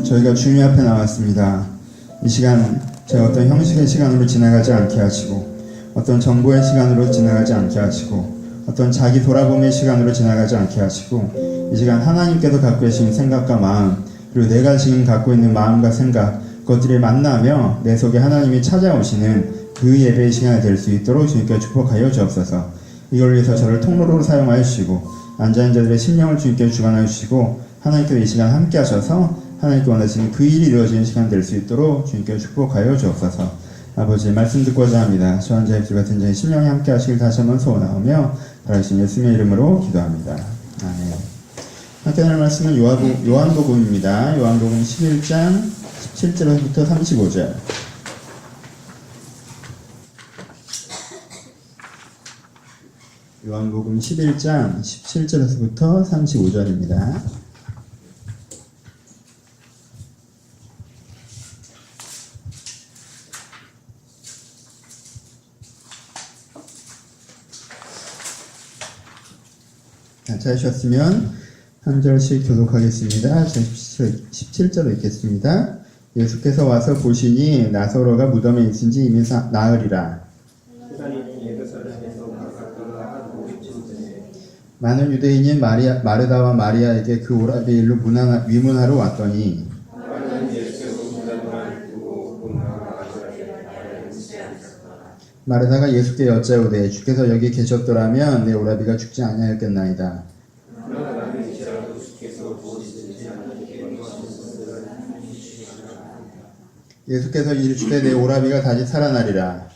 저희가 주님 앞에 나왔습니다. 이 시간 저희 어떤 형식의 시간으로 지나가지 않게 하시고, 어떤 정보의 시간으로 지나가지 않게 하시고, 어떤 자기 돌아봄의 시간으로 지나가지 않게 하시고, 이 시간 하나님께서 갖고 계신 생각과 마음, 그리고 내가 지금 갖고 있는 마음과 생각, 그것들이 만나며 내 속에 하나님이 찾아오시는 그 예배의 시간이 될 수 있도록 주님께 축복하여 주옵소서. 이걸 위해서 저를 통로로 사용하여 주시고, 앉아있는 자들의 심령을 주님께 주관하여 주시고, 하나님께서 이 시간 함께 하셔서 하나님께 원하시는 그 일이 이루어지는 시간 될 수 있도록 주님께 축복하여 주옵소서. 아버지, 말씀 듣고자 합니다. 저 환자의 주 같은 자의 심령이 함께 하시길 다시 한번 소원하오며 달아주신 예수님의 이름으로 기도합니다. 아멘. 함께 나눌 말씀은 요한복음입니다. 요한복음 11장 17절부터 35절. 요한복음 11장 17절에서부터 35절입니다. 찾으셨으면 한 절씩 교독하겠습니다. 17절 읽겠습니다. 예수께서 와서 보시니 나사로가 무덤에 있은지 이미 나으리라. 많은 유대인이 마르다와 마리아에게 그 오라비 일로 위문하러 왔더니 마르다가 예수께 여짜오되 주께서 여기 계셨더라면 내 오라비가 죽지 아니하였겠나이다. 예수께서 이르시되 내 오라비가 다시 살아나리라.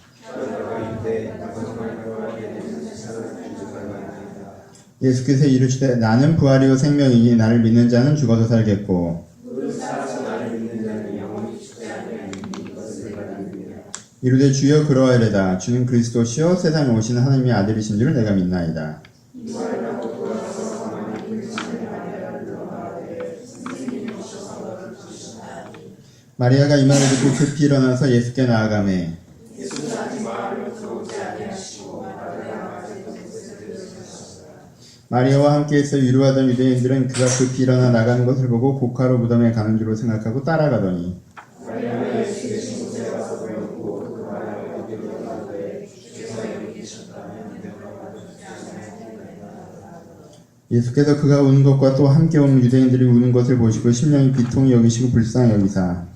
예수께서 이르시되 나는 부활이요 생명이니 나를 믿는 자는 죽어도 살겠고 이르되 주여 그러하리다. 주는 그리스도시요 세상에 오시는 하나님의 아들이신 줄을 내가 믿나이다. 마리아가 이 말을 듣고 급히 일어나서 예수께 나아가매 마리아와 함께해서 위로하던 유대인들은 그가 급히 일어나 나가는 것을 보고 고가로 무덤에 가는 줄로 생각하고 따라가더니 예수께서 그가 우는 것과 또 함께 온 유대인들이 우는 것을 보시고 심령이 비통히 여기시고 불쌍히 여기사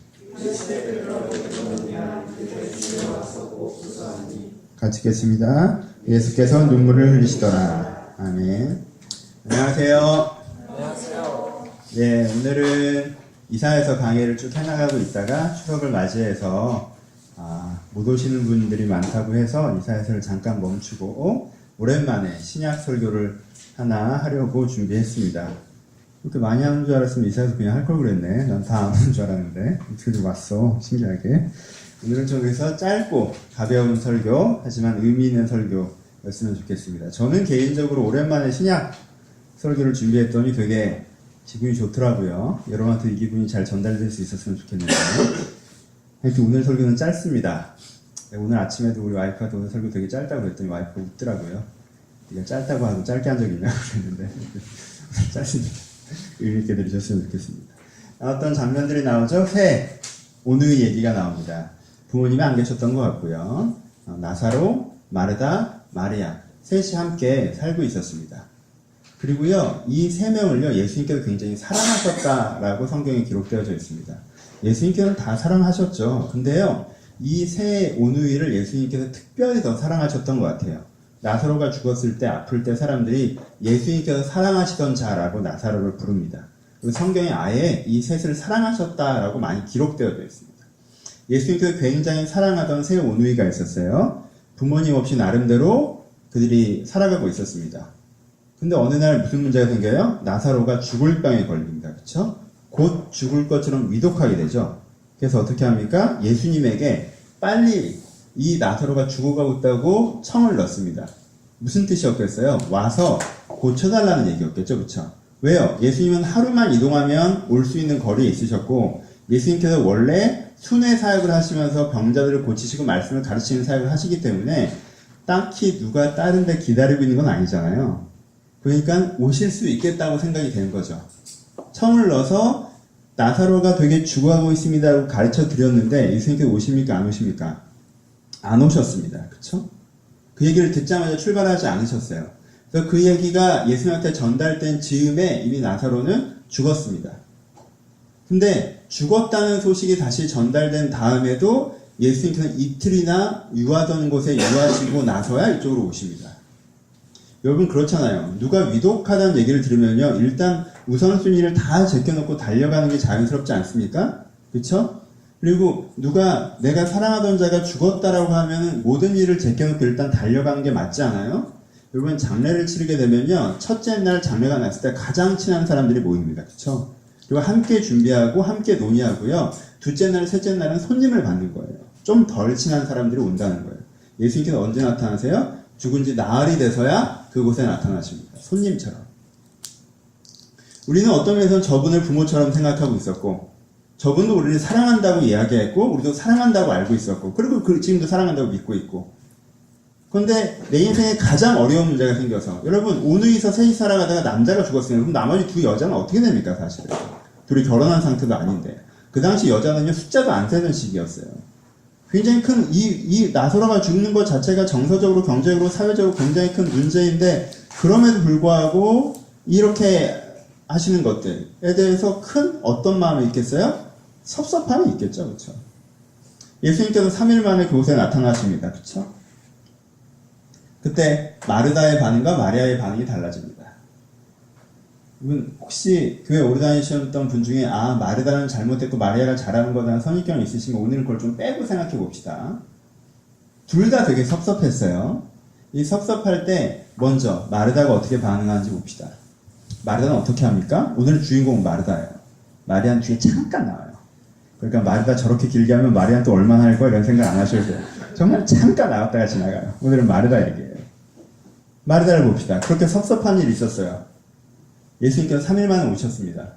같이 읽겠습니다. 예수께서 눈물을 흘리시더라. 아멘. 안녕하세요. 안녕하세요. 예, 오늘은 이사에서 강의를 쭉 해나가고 있다가 추석을 맞이해서 못 오시는 분들이 많다고 해서 이사에서를 잠깐 멈추고 오랜만에 신약 설교를 하나 하려고 준비했습니다. 그렇게 많이 하는 줄 알았으면 이사에서 그냥 할 걸 그랬네. 난 다 안 하는 줄 알았는데 어떻게 왔어. 신기하게. 오늘은 좀 그래서 짧고 가벼운 설교, 하지만 의미 있는 설교였으면 좋겠습니다. 저는 개인적으로 오랜만에 신약 설교를 준비했더니 되게 기분이 좋더라고요. 여러분한테 이 기분이 잘 전달될 수 있었으면 좋겠는데요. 하여튼 오늘 설교는 짧습니다. 오늘 아침에도 우리 와이프한테 오늘 설교 되게 짧다고 그랬더니 와이프가 웃더라고요. 이거 짧다고 하고 짧게 한 적이 있나 그랬는데 짧습니다. 의미 있게 들으셨으면 좋겠습니다. 어떤 장면들이 나오죠? 새, 오누이 얘기가 나옵니다. 부모님이 안 계셨던 것 같고요. 나사로, 마르다, 마리아 셋이 함께 살고 있었습니다. 그리고요, 이 세 명을요, 예수님께서 굉장히 사랑하셨다라고 성경에 기록되어져 있습니다. 예수님께서는 다 사랑하셨죠. 근데요, 이 세 오누이를 예수님께서 특별히 더 사랑하셨던 것 같아요. 나사로가 죽었을 때, 아플 때 사람들이 예수님께서 사랑하시던 자라고 나사로를 부릅니다. 그리고 성경에 아예 이 셋을 사랑하셨다라고 많이 기록되어져 있습니다. 예수님께서 굉장히 사랑하던 세 오누이가 있었어요. 부모님 없이 나름대로 그들이 살아가고 있었습니다. 근데 어느 날 무슨 문제가 생겨요? 나사로가 죽을 병에 걸립니다. 그쵸? 곧 죽을 것처럼 위독하게 되죠. 그래서 어떻게 합니까? 예수님에게 빨리 이 나사로가 죽어가고 있다고 청을 넣습니다. 무슨 뜻이었겠어요? 와서 고쳐달라는 얘기였겠죠. 그쵸? 왜요? 예수님은 하루만 이동하면 올 수 있는 거리에 있으셨고 예수님께서 원래 순회 사역을 하시면서 병자들을 고치시고 말씀을 가르치는 사역을 하시기 때문에 딱히 누가 다른 데 기다리고 있는 건 아니잖아요. 그러니까 오실 수 있겠다고 생각이 되는 거죠. 청을 넣어서 나사로가 되게 죽어가고 있습니다라고 가르쳐 드렸는데 예수님께서 오십니까? 안 오십니까? 안 오셨습니다. 그쵸? 그 얘기를 듣자마자 출발하지 않으셨어요. 그래서 그 얘기가 예수님한테 전달된 즈음에 이미 나사로는 죽었습니다. 근데 죽었다는 소식이 다시 전달된 다음에도 예수님께서는 이틀이나 유하던 곳에 유하시고 나서야 이쪽으로 오십니다. 여러분 그렇잖아요. 누가 위독하다는 얘기를 들으면요. 일단 우선순위를 다 제껴놓고 달려가는 게 자연스럽지 않습니까? 그쵸? 그리고 누가 내가 사랑하던 자가 죽었다라고 하면 모든 일을 제껴놓고 일단 달려가는 게 맞지 않아요? 여러분 장례를 치르게 되면요. 첫째 날 장례가 났을 때 가장 친한 사람들이 모입니다. 그쵸? 그리고 함께 준비하고 함께 논의하고요. 둘째 날, 셋째 날은 손님을 받는 거예요. 좀 덜 친한 사람들이 온다는 거예요. 예수님께서 언제 나타나세요? 죽은 지 나흘이 돼서야 그곳에 나타나십니다. 손님처럼. 우리는 어떤 면에서는 저분을 부모처럼 생각하고 있었고 저분도 우리를 사랑한다고 이야기했고 우리도 사랑한다고 알고 있었고 그리고 지금도 사랑한다고 믿고 있고 그런데 내 인생에 가장 어려운 문제가 생겨서 여러분 오누이서 셋이 살아가다가 남자가 죽었으면 그럼 나머지 두 여자는 어떻게 됩니까 사실은 둘이 결혼한 상태도 아닌데 그 당시 여자는요 숫자도 안 세는 시기였어요. 굉장히 큰 이 나사로가 죽는 것 자체가 정서적으로 경제적으로 사회적으로 굉장히 큰 문제인데 그럼에도 불구하고 이렇게 하시는 것들에 대해서 큰 어떤 마음이 있겠어요? 섭섭함이 있겠죠. 그렇죠? 예수님께서 3일 만에 그곳에 나타나십니다. 그렇죠? 그때 마르다의 반응과 마리아의 반응이 달라집니다. 혹시 교회 오래 다니셨던 분 중에 마르다는 잘못했고 마리아가 잘하는 거라는 선입견이 있으시면 오늘은 그걸 좀 빼고 생각해 봅시다. 둘 다 되게 섭섭했어요. 이 섭섭할 때 먼저 마르다가 어떻게 반응하는지 봅시다. 마르다는 어떻게 합니까? 오늘 주인공은 마르다예요. 마리아는 뒤에 잠깐 나와요. 그러니까 마르다 저렇게 길게 하면 마리아는 또 얼마나 할 거야 이런 생각 안 하셔도 돼요. 정말 잠깐 나왔다가 지나가요. 오늘은 마르다 얘기예요. 마르다를 봅시다. 그렇게 섭섭한 일이 있었어요. 예수님께서 3일 만에 오셨습니다.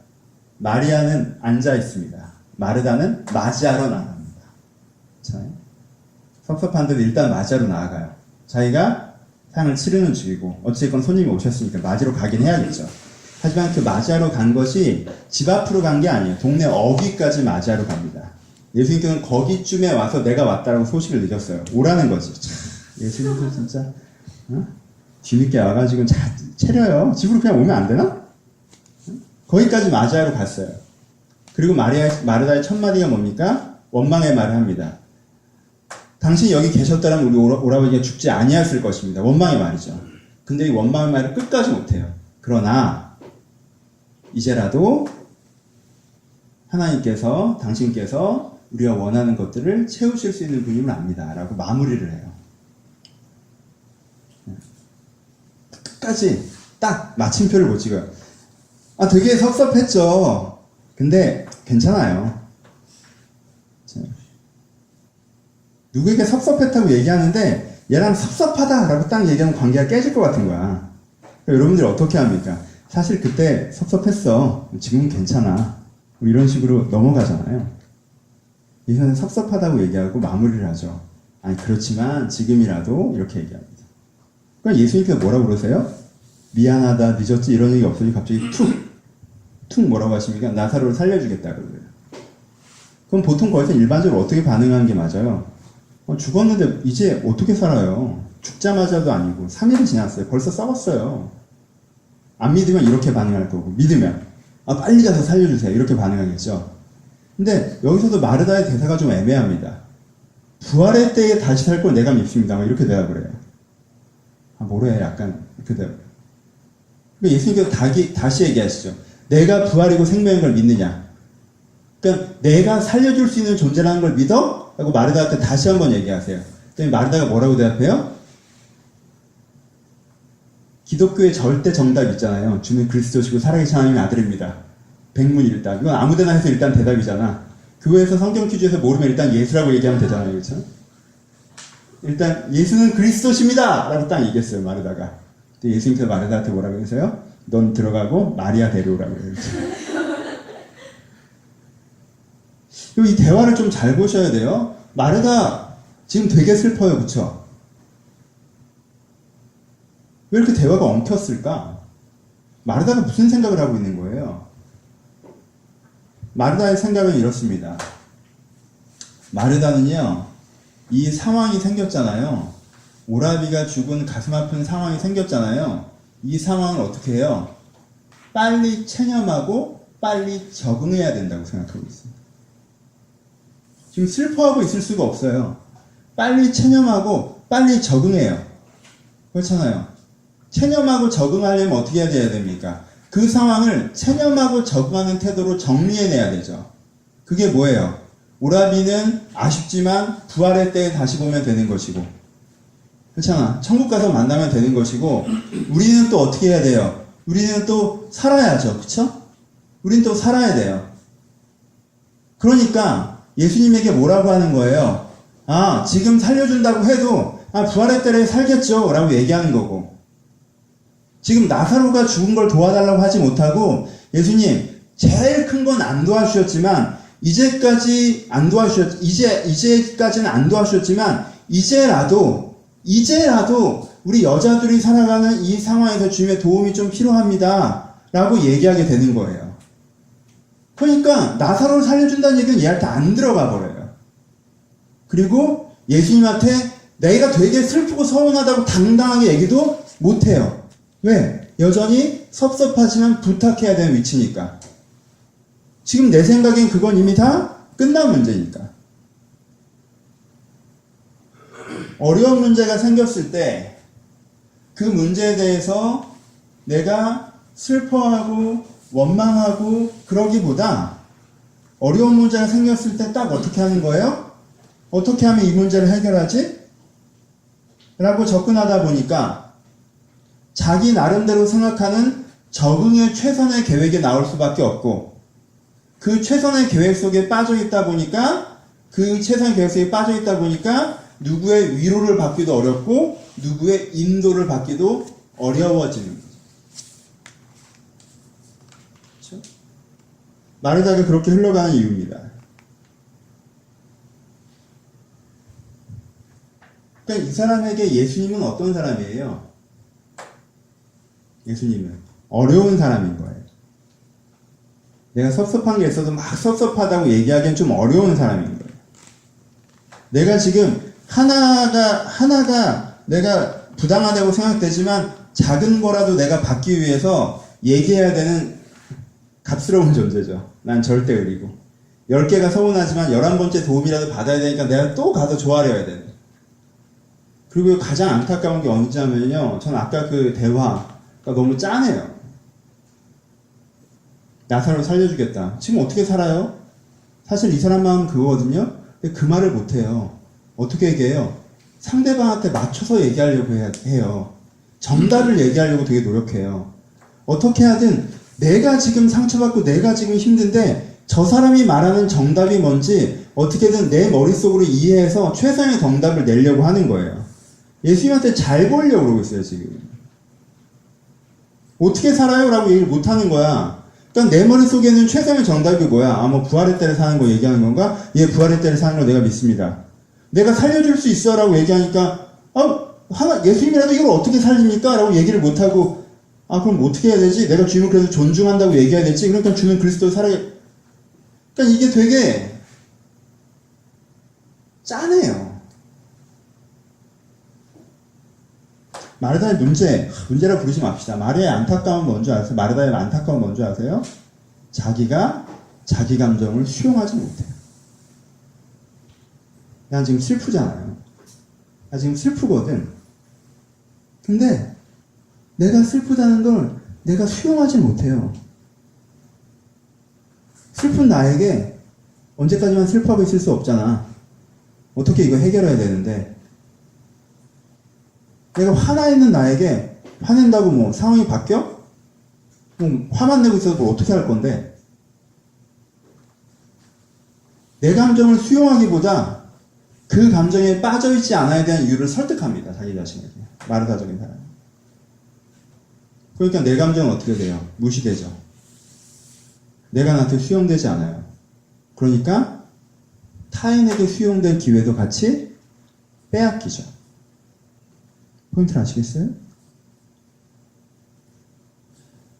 마리아는 앉아 있습니다. 마르다는 맞이하러 나갑니다. 자, 섭섭한데도 일단 맞이하러 나아가요. 자기가 상을 치르는 중이고 어쨌건 손님이 오셨으니까 맞이러 가긴 해야겠죠. 하지만 그 맞이하러 간 것이 집 앞으로 간 게 아니에요. 동네 어귀까지 맞이하러 갑니다. 예수님께서는 거기쯤에 와서 내가 왔다라고 소식을 내렸어요. 오라는 거지. 예수님께서 진짜 뒤늦게 와가지고 차려요. 집으로 그냥 오면 안 되나? 거기까지 맞이하러 갔어요. 그리고 마르다의 첫 마디가 뭡니까? 원망의 말을 합니다. 당신이 여기 계셨다면 우리 오라버니가 죽지 아니했을 것입니다. 원망의 말이죠. 근데 이 원망의 말을 끝까지 못해요. 그러나 이제라도 하나님께서 당신께서 우리가 원하는 것들을 채우실 수 있는 분임을 압니다. 라고 마무리를 해요. 끝까지 딱 마침표를 못 찍어요. 되게 섭섭했죠. 근데 괜찮아요. 누구에게 섭섭했다고 얘기하는데 얘랑 섭섭하다라고 딱 얘기하면 관계가 깨질 것 같은 거야. 그러니까 여러분들이 어떻게 합니까? 사실 그때 섭섭했어. 지금은 괜찮아. 뭐 이런 식으로 넘어가잖아요. 예수는 섭섭하다고 얘기하고 마무리를 하죠. 아니 그렇지만 지금이라도 이렇게 얘기합니다. 그러니까 예수님께서 뭐라고 그러세요? 미안하다, 늦었지 이런 얘기 없으니 갑자기 툭 뭐라고 하십니까? 나사로를 살려주겠다 그러고요. 그럼 보통 거기서 일반적으로 어떻게 반응하는 게 맞아요? 죽었는데 이제 어떻게 살아요? 죽자마자도 아니고 3일이 지났어요. 벌써 썩었어요. 안 믿으면 이렇게 반응할 거고 믿으면 빨리 가서 살려주세요. 이렇게 반응하겠죠. 근데 여기서도 마르다의 대사가 좀 애매합니다. 부활의 때에 다시 살 걸 내가 믿습니다. 이렇게 대답을 해요. 뭐래 약간 이렇게 대답을 해요. 그러니까 예수님께서 다시 얘기하시죠. 내가 부활이고 생명인 걸 믿느냐. 그러니까 내가 살려줄 수 있는 존재라는 걸 믿어? 하고 마르다한테 다시 한번 얘기하세요. 그랬더니 마르다가 뭐라고 대답해요? 기독교의 절대 정답 있잖아요. 주는 그리스도시고 살아계신 하나님의 아들입니다. 백문일답. 이건 아무데나 해서 일단 대답이잖아. 교회에서 성경 퀴즈에서 모르면 일단 예수라고 얘기하면 되잖아요. 그렇죠? 일단 예수는 그리스도십니다! 라고 딱 얘기했어요. 마르다가. 예수님께서 마르다한테 뭐라고 했어요? 넌 들어가고 마리아 데려오라고 그랬죠. 이 대화를 좀 잘 보셔야 돼요. 마르다 지금 되게 슬퍼요. 그쵸? 왜 이렇게 대화가 엉켰을까? 마르다가 무슨 생각을 하고 있는 거예요? 마르다의 생각은 이렇습니다. 마르다는요, 이 상황이 생겼잖아요. 오라비가 죽은 가슴 아픈 상황이 생겼잖아요. 이 상황을 어떻게 해요? 빨리 체념하고 빨리 적응해야 된다고 생각하고 있습니다. 지금 슬퍼하고 있을 수가 없어요. 빨리 체념하고 빨리 적응해요. 그렇잖아요. 체념하고 적응하려면 어떻게 해야 됩니까? 그 상황을 체념하고 적응하는 태도로 정리해내야 되죠. 그게 뭐예요? 오라비는 아쉽지만 부활의 때에 다시 보면 되는 것이고, 그렇잖아. 천국 가서 만나면 되는 것이고, 우리는 또 어떻게 해야 돼요? 우리는 또 살아야죠. 그쵸? 우리는 또 살아야 돼요. 그러니까 예수님에게 뭐라고 하는 거예요? 아, 지금 살려준다고 해도 부활의 때에 살겠죠 라고 얘기하는 거고, 지금 나사로가 죽은 걸 도와달라고 하지 못하고, 예수님 제일 큰 건 안 도와주셨지만 이제까지는 안 도와주셨지만 이제라도 우리 여자들이 살아가는 이 상황에서 주님의 도움이 좀 필요합니다 라고 얘기하게 되는 거예요. 그러니까 나사로를 살려준다는 얘기는 얘한테 안 들어가 버려요. 그리고 예수님한테 내가 되게 슬프고 서운하다고 당당하게 얘기도 못해요. 왜? 여전히 섭섭하지만 부탁해야 되는 위치니까. 지금 내 생각엔 그건 이미 다 끝난 문제니까. 어려운 문제가 생겼을 때 그 문제에 대해서 내가 슬퍼하고 원망하고 그러기보다, 어려운 문제가 생겼을 때 딱 어떻게 하는 거예요? 어떻게 하면 이 문제를 해결하지? 라고 접근하다 보니까 자기 나름대로 생각하는 적응의 최선의 계획이 나올 수밖에 없고, 그 최선의 계획 속에 빠져있다 보니까 누구의 위로를 받기도 어렵고 누구의 인도를 받기도 어려워지는 거죠. 그렇죠? 마르다가 그렇게 흘러가는 이유입니다. 그러니까 이 사람에게 예수님은 어떤 사람이에요? 예수님은 어려운 사람인 거예요. 내가 섭섭한 게 있어도 막 섭섭하다고 얘기하기엔 좀 어려운 사람인 거예요. 내가 지금 하나가 내가 부당하다고 생각되지만 작은 거라도 내가 받기 위해서 얘기해야 되는 값스러운 존재죠. 난 절대 의리고. 10개가 서운하지만 11번째 도움이라도 받아야 되니까 내가 또 가서 조아려야 되는. 그리고 가장 안타까운 게 언제냐면요, 전 아까 그 대화가 너무 짠해요. 나사로 살려주겠다. 지금 어떻게 살아요? 사실 이 사람 마음은 그거거든요. 근데 그 말을 못해요. 어떻게 얘기해요? 상대방한테 맞춰서 얘기하려고 해요. 정답을 얘기하려고 되게 노력해요. 어떻게 하든 내가 지금 상처받고 내가 지금 힘든데 저 사람이 말하는 정답이 뭔지 어떻게든 내 머릿속으로 이해해서 최선의 정답을 내려고 하는 거예요. 예수님한테 잘 보이려고 그러고 있어요, 지금. 어떻게 살아요? 라고 얘기를 못하는 거야. 그러니까 내 머릿속에는 최선의 정답이 뭐야? 뭐 부활의 때를 사는 거 얘기하는 건가? 예, 부활의 때를 사는 거 내가 믿습니다. 내가 살려줄 수 있어 라고 얘기하니까 예수님이라도 이걸 어떻게 살립니까? 라고 얘기를 못하고, 그럼 어떻게 해야 되지? 내가 주님을 그래서 존중한다고 얘기해야 되지? 그러니까 주는 그리스도 그러니까 이게 되게 짠해요. 마르다의 문제라 부르지 맙시다. 마르다의 안타까움은 뭔지 아세요? 마르다의 안타까움은 뭔지 아세요? 자기가 자기 감정을 수용하지 못해요. 난 지금 슬프잖아요. 나 지금 슬프거든. 근데 내가 슬프다는 걸 내가 수용하지 못해요. 슬픈 나에게 언제까지만 슬퍼하고 있을 수 없잖아. 어떻게 이거 해결해야 되는데, 내가 화나 있는 나에게 화낸다고 뭐 상황이 바뀌어? 뭐 화만 내고 있어도 뭐 어떻게 할 건데? 내 감정을 수용하기보다 그 감정에 빠져있지 않아야 되는 이유를 설득합니다. 자기 자신에게. 마르다적인 사람. 그러니까 내 감정은 어떻게 돼요? 무시되죠. 내가 나한테 수용되지 않아요. 그러니까 타인에게 수용될 기회도 같이 빼앗기죠. 포인트를 아시겠어요?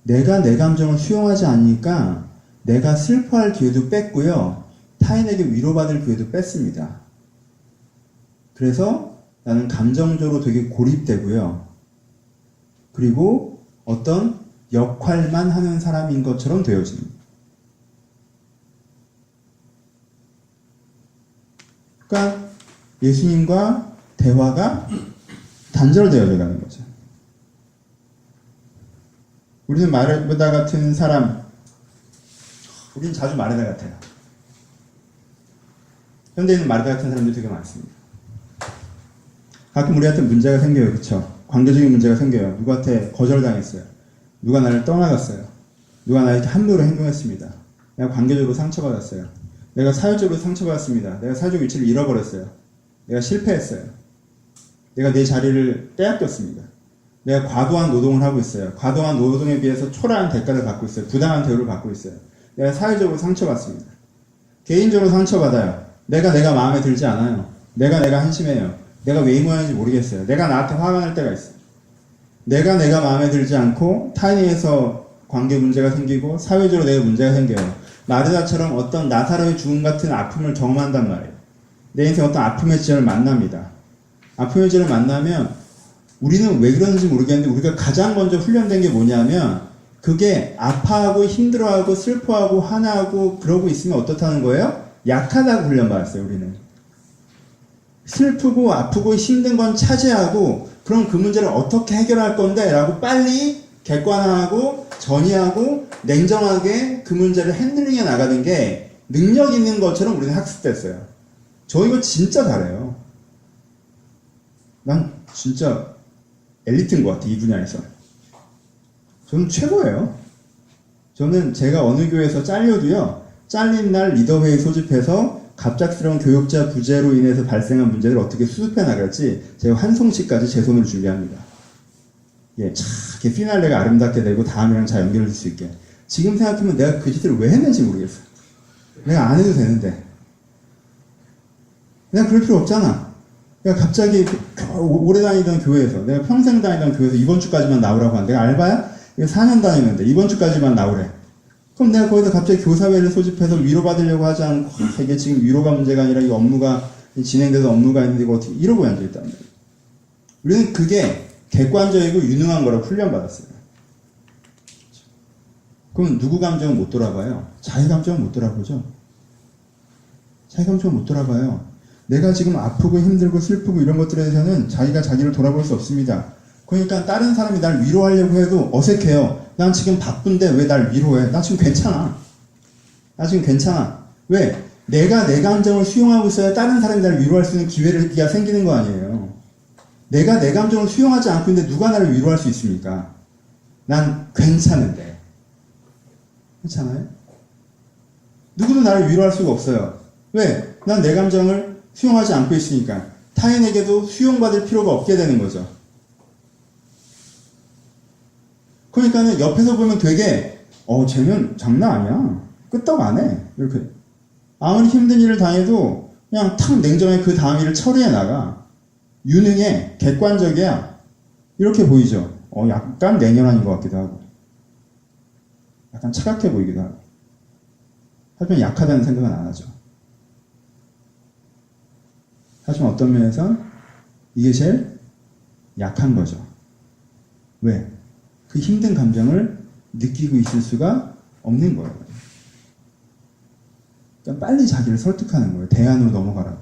내가 내 감정을 수용하지 않으니까 내가 슬퍼할 기회도 뺐고요. 타인에게 위로받을 기회도 뺐습니다. 그래서 나는 감정적으로 되게 고립되고요. 그리고 어떤 역할만 하는 사람인 것처럼 되어집니다. 그러니까 예수님과 대화가 단절되어져 가는 거죠. 우리는 마르다 같은 사람, 우리는 자주 마르다 같아요. 현대에는 마르다 같은 사람들이 되게 많습니다. 가끔 우리한테 문제가 생겨요. 그쵸? 관계적인 문제가 생겨요. 누구한테 거절당했어요. 누가 나를 떠나갔어요. 누가 나에게 함부로 행동했습니다. 내가 관계적으로 상처받았어요. 내가 사회적으로 상처받았습니다. 내가 사회적 위치를 잃어버렸어요. 내가 실패했어요. 내가 내 자리를 빼앗겼습니다. 내가 과도한 노동을 하고 있어요. 과도한 노동에 비해서 초라한 대가를 받고 있어요. 부당한 대우를 받고 있어요. 내가 사회적으로 상처받습니다. 개인적으로 상처받아요. 내가 마음에 들지 않아요. 내가 한심해요. 내가 왜 이 모양인지 모르겠어요. 내가 나한테 화가 날 때가 있어요. 내가 마음에 들지 않고 타인에 의해서 관계 문제가 생기고 사회적으로 내가 문제가 생겨요. 마르다처럼 어떤 나사로의 죽음 같은 아픔을 경험한단 말이에요. 내 인생 어떤 아픔의 지점을 만납니다. 아픔의 지점을 만나면 우리는 왜 그러는지 모르겠는데 우리가 가장 먼저 훈련된 게 뭐냐면 그게 아파하고 힘들어하고 슬퍼하고 화나고 그러고 있으면 어떻다는 거예요? 약하다고 훈련받았어요. 우리는. 슬프고 아프고 힘든 건 차지하고 그럼 그 문제를 어떻게 해결할 건데 라고 빨리 객관화하고 전이하고 냉정하게 그 문제를 핸들링해 나가는 게 능력 있는 것처럼 우리는 학습됐어요. 저 이거 진짜 잘해요. 난 진짜 엘리트인 것 같아, 이 분야에서. 저는 최고예요. 저는 제가 어느 교회에서 잘려도요, 잘린 날 리더회의 소집해서 갑작스러운 교육자 부재로 인해서 발생한 문제를 어떻게 수습해 나갈지 제가 환송식까지 제 손으로 준비합니다. 예, 이렇게 피날레가 아름답게 되고 다음이랑 잘 연결될 수 있게. 지금 생각하면 내가 그 짓을 왜 했는지 모르겠어요. 내가 안 해도 되는데. 내가 그럴 필요 없잖아. 내가 갑자기 오래 다니던 교회에서, 내가 평생 다니던 교회에서 이번 주까지만 나오라고 하는데, 내가 알바야? 4년 다니는데 이번 주까지만 나오래. 그럼 내가 거기서 갑자기 교사회를 소집해서 위로받으려고 하지 않고, 이게 지금 위로가 문제가 아니라 이 업무가, 진행돼서 업무가 있는데 이거 어떻게 이러고 앉아있단 말이에요. 우리는 그게 객관적이고 유능한 거라고 훈련받았어요. 그럼 누구 감정은 못 돌아봐요? 자기 감정은 못 돌아보죠? 자기 감정은 못 돌아봐요. 내가 지금 아프고 힘들고 슬프고 이런 것들에 대해서는 자기가 자기를 돌아볼 수 없습니다. 그러니까 다른 사람이 날 위로하려고 해도 어색해요. 난 지금 바쁜데 왜 날 위로해? 나 지금 괜찮아. 나 지금 괜찮아. 왜? 내가 내 감정을 수용하고 있어야 다른 사람이 날 위로할 수 있는 기회가 생기는 거 아니에요. 내가 내 감정을 수용하지 않고 있는데 누가 나를 위로할 수 있습니까? 난 괜찮은데. 괜찮아요? 누구도 나를 위로할 수가 없어요. 왜? 난 내 감정을 수용하지 않고 있으니까. 타인에게도 수용받을 필요가 없게 되는 거죠. 그러니까는 옆에서 보면 되게 쟤는 장난 아니야. 끄떡 안 해. 이렇게. 아무리 힘든 일을 당해도 그냥 탁 냉정하게 그 다음 일을 처리해 나가. 유능해. 객관적이야. 이렇게 보이죠. 약간 냉혈한인 것 같기도 하고. 약간 차갑게 보이기도 하고. 하지만 약하다는 생각은 안 하죠. 하지만 어떤 면에서 이게 제일 약한 거죠. 왜? 그 힘든 감정을 느끼고 있을 수가 없는 거예요. 그러니까 빨리 자기를 설득하는 거예요. 대안으로 넘어가라고.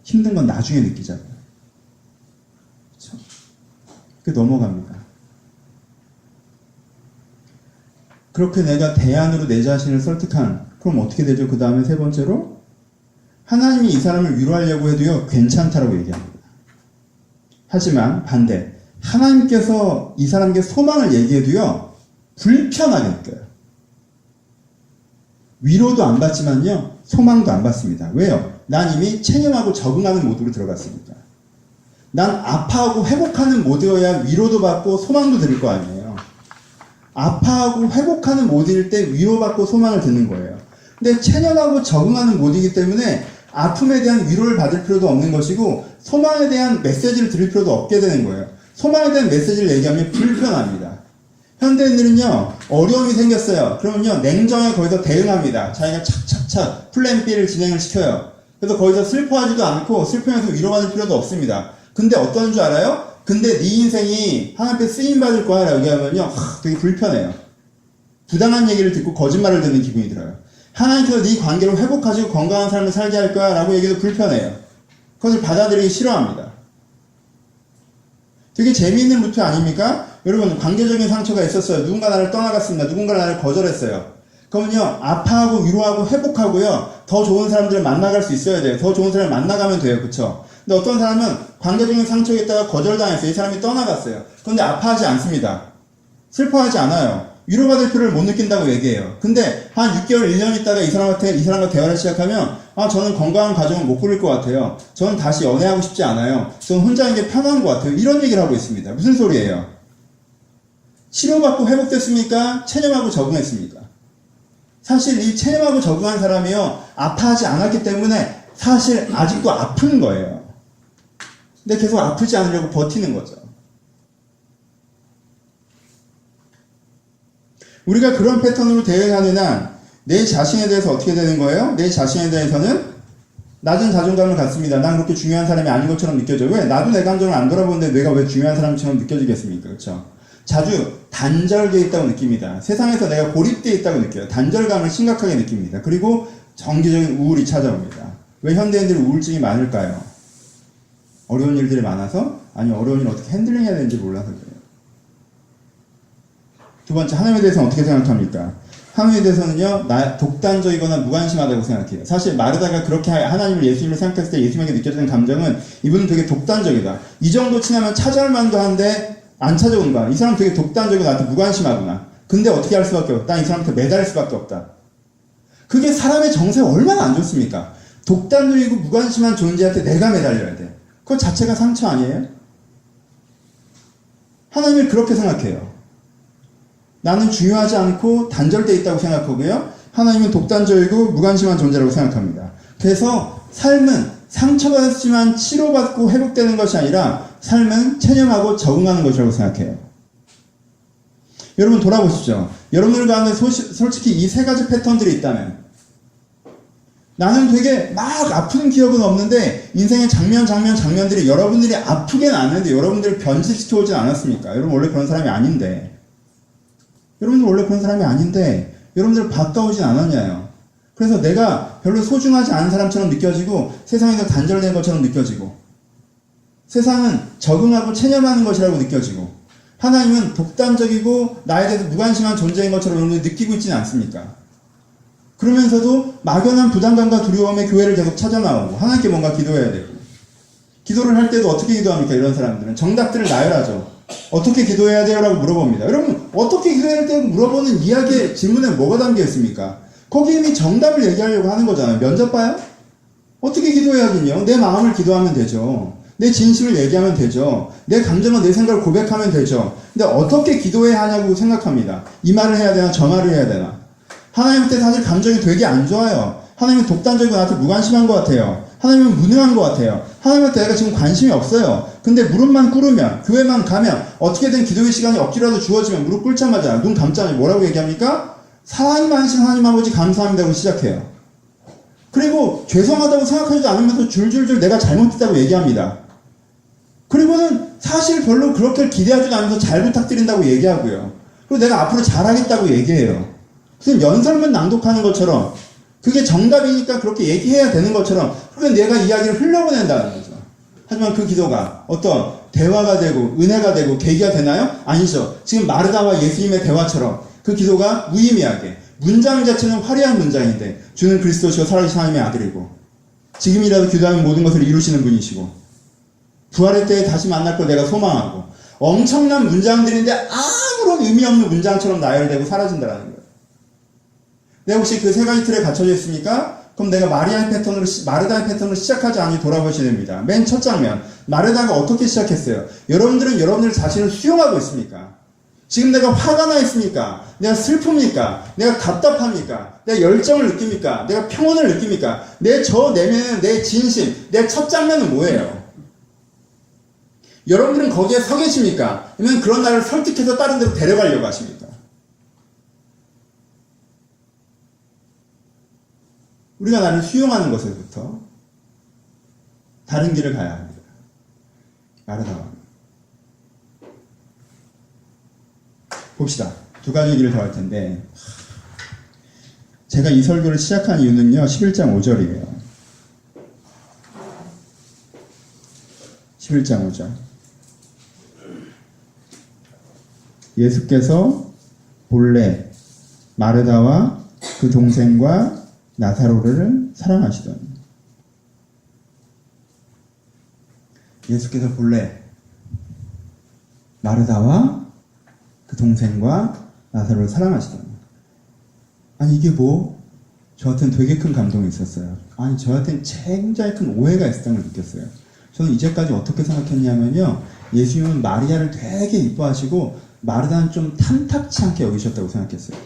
힘든 건 나중에 느끼자고. 그렇죠? 그 넘어갑니다. 그렇게 내가 대안으로 내 자신을 설득한, 그럼 어떻게 되죠? 그 다음에 세 번째로 하나님이 이 사람을 위로하려고 해도요, 괜찮다라고 얘기합니다. 하지만 반대, 하나님께서 이 사람에게 소망을 얘기해도요, 불편하게 느껴요. 위로도 안 받지만요, 소망도 안 받습니다. 왜요? 난 이미 체념하고 적응하는 모드로 들어갔으니까. 난 아파하고 회복하는 모드여야 위로도 받고 소망도 들을 거 아니에요. 아파하고 회복하는 모드일 때 위로받고 소망을 듣는 거예요. 근데 체념하고 적응하는 모드이기 때문에 아픔에 대한 위로를 받을 필요도 없는 것이고 소망에 대한 메시지를 들을 필요도 없게 되는 거예요. 소망에 대한 메시지를 얘기하면 불편합니다. 현대인들은요, 어려움이 생겼어요. 그러면요, 냉정에 거기서 대응합니다. 자기가 착착착 플랜 B를 진행을 시켜요. 그래서 거기서 슬퍼하지도 않고 슬퍼해서 위로받을 필요도 없습니다. 근데 어떤 줄 알아요? 근데 네 인생이 하나님 앞에 쓰임받을 거야 라고 얘기하면요, 되게 불편해요. 부당한 얘기를 듣고 거짓말을 듣는 기분이 들어요. 하나님께서 네 관계를 회복하시고 건강한 삶을 살게 할 거야 라고 얘기해도 불편해요. 그것을 받아들이기 싫어합니다. 되게 재미있는 루트 아닙니까? 여러분, 관계적인 상처가 있었어요. 누군가 나를 떠나갔습니다. 누군가 나를 거절했어요. 그러면요, 아파하고 위로하고 회복하고요, 더 좋은 사람들을 만나갈 수 있어야 돼요. 더 좋은 사람을 만나가면 돼요. 그쵸? 근데 어떤 사람은 관계적인 상처에 있다가 거절당했어요. 이 사람이 떠나갔어요. 그런데 아파하지 않습니다. 슬퍼하지 않아요. 위로받을 필요를 못 느낀다고 얘기해요. 근데 한 6개월, 1년 있다가 이 사람과 대화를 시작하면, 저는 건강한 가정은 못 꾸릴 것 같아요. 저는 다시 연애하고 싶지 않아요. 저는 혼자 있는 게 편한 것 같아요. 이런 얘기를 하고 있습니다. 무슨 소리예요? 치료받고 회복됐습니까? 체념하고 적응했습니까? 사실 이 체념하고 적응한 사람이요, 아파하지 않았기 때문에 사실 아직도 아픈 거예요. 근데 계속 아프지 않으려고 버티는 거죠. 우리가 그런 패턴으로 대응하는 한 내 자신에 대해서 어떻게 되는 거예요? 내 자신에 대해서는 낮은 자존감을 갖습니다. 난 그렇게 중요한 사람이 아닌 것처럼 느껴져. 왜? 나도 내 감정을 안 돌아보는데 내가 왜 중요한 사람처럼 느껴지겠습니까? 그렇죠? 자주 단절되어 있다고 느낍니다. 세상에서 내가 고립되어 있다고 느껴요. 단절감을 심각하게 느낍니다. 그리고 정기적인 우울이 찾아옵니다. 왜 현대인들이 우울증이 많을까요? 어려운 일들이 많아서? 아니, 어려운 일을 어떻게 핸들링해야 되는지 몰라서 그래요. 두 번째, 하나님에 대해서는 어떻게 생각합니까? 하나님에 대해서는요, 독단적이거나 무관심하다고 생각해요. 사실 마르다가 그렇게 하나님을, 예수님을 생각했을 때 예수님에게 느껴지는 감정은, 이분은 되게 독단적이다. 이 정도 친하면 찾아올 만도 한데 안 찾아오는 거야. 이 사람 되게 독단적이고 나한테 무관심하구나. 근데 어떻게 할 수밖에 없다. 이 사람한테 매달릴 수밖에 없다. 그게 사람의 정서에 얼마나 안 좋습니까? 독단적이고 무관심한 존재한테 내가 매달려야 돼. 그거 자체가 상처 아니에요? 하나님을 그렇게 생각해요. 나는 중요하지 않고 단절되어 있다고 생각하고요. 하나님은 독단적이고 무관심한 존재라고 생각합니다. 그래서 삶은 상처받았지만 치료받고 회복되는 것이 아니라 삶은 체념하고 적응하는 것이라고 생각해요. 여러분 돌아보십시오. 여러분들 가운데 솔직히 이 세 가지 패턴들이 있다면, 나는 되게 막 아픈 기억은 없는데 인생의 장면들이 여러분들이 아프게는 않는데 여러분들을 변질시켜 오진 않았습니까? 여러분 원래 그런 사람이 아닌데, 여러분들 바꿔오진 않았냐요. 그래서 내가 별로 소중하지 않은 사람처럼 느껴지고 세상에서 단절된 것처럼 느껴지고, 세상은 적응하고 체념하는 것이라고 느껴지고, 하나님은 독단적이고 나에 대해서 무관심한 존재인 것처럼 여러분들이 느끼고 있지는 않습니까? 그러면서도 막연한 부담감과 두려움에 교회를 계속 찾아나오고 하나님께 뭔가 기도해야 되고, 기도를 할 때도 어떻게 기도합니까? 이런 사람들은 정답들을 나열하죠. 어떻게 기도해야 돼요? 라고 물어봅니다. 여러분, 어떻게 기도해야 돼요? 물어보는 이야기의 질문에 뭐가 담겨 있습니까? 거기 이미 정답을 얘기하려고 하는 거잖아요. 면접 봐요? 어떻게 기도해야겠냐? 내 마음을 기도하면 되죠. 내 진심을 얘기하면 되죠. 내 감정과 내 생각을 고백하면 되죠. 근데 어떻게 기도해야 하냐고 생각합니다. 이 말을 해야 되나 저 말을 해야 되나. 하나님한테 사실 감정이 되게 안 좋아요. 하나님은 독단적이고 나한테 무관심한 것 같아요. 하나님은 무능한 것 같아요. 하나님한테 내가 지금 관심이 없어요. 근데 무릎만 꿇으면, 교회만 가면, 어떻게든 기도의 시간이 억지라도 주어지면 무릎 꿇자마자 눈 감자마자 뭐라고 얘기합니까? 사랑이 많으신 하나님 아버지 감사합니다고 시작해요. 그리고 죄송하다고 생각하지도 않으면서 줄줄줄 내가 잘못했다고 얘기합니다. 그리고는 사실 별로 그렇게 기대하지도 않으면서 잘 부탁드린다고 얘기하고요. 그리고 내가 앞으로 잘하겠다고 얘기해요. 무슨 연설문 낭독하는 것처럼, 그게 정답이니까 그렇게 얘기해야 되는 것처럼 그렇게 내가 이야기를 흘려보낸다는 거죠. 하지만 그 기도가 어떤 대화가 되고 은혜가 되고 계기가 되나요? 아니죠. 지금 마르다와 예수님의 대화처럼 그 기도가 무의미하게, 문장 자체는 화려한 문장인데 주는 그리스도시고 살아계신 하나님의 아들이고 지금이라도 기도하면 모든 것을 이루시는 분이시고 부활의 때에 다시 만날 걸 내가 소망하고, 엄청난 문장들인데 아무런 의미 없는 문장처럼 나열되고 사라진다는 거예요. 내가 혹시 그 세 가지 틀에 갇혀져 있습니까? 그럼 내가 마르다의 패턴으로 시작하지 않니 돌아보셔야 됩니다. 맨 첫 장면, 마르다가 어떻게 시작했어요? 여러분들은 여러분들 자신을 수용하고 있습니까? 지금 내가 화가 나 있습니까? 내가 슬픕니까? 내가 답답합니까? 내가 열정을 느낍니까? 내가 평온을 느낍니까? 내 내면은 내 진심, 내 첫 장면은 뭐예요? 여러분들은 거기에 서 계십니까? 아니면 그런 나를 설득해서 다른 데로 데려가려고 하십니까? 우리가 나를 수용하는 것에부터 다른 길을 가야 합니다. 마르다와. 봅시다. 두 가지 길을 더 할 텐데, 제가 이 설교를 시작한 이유는요, 11장 5절이에요. 11장 5절. 예수께서 본래 마르다와 그 동생과 나사로를 사랑하시더니. 예수께서 본래 마르다와 그 동생과 나사로를 사랑하시더니. 아니 이게 뭐? 저한테는 되게 큰 감동이 있었어요. 아니 저한테는 굉장히 큰 오해가 있었던 걸 느꼈어요. 저는 이제까지 어떻게 생각했냐면요, 예수님은 마리아를 되게 이뻐하시고 마르다는 좀 탐탁치 않게 여기셨다고 생각했어요.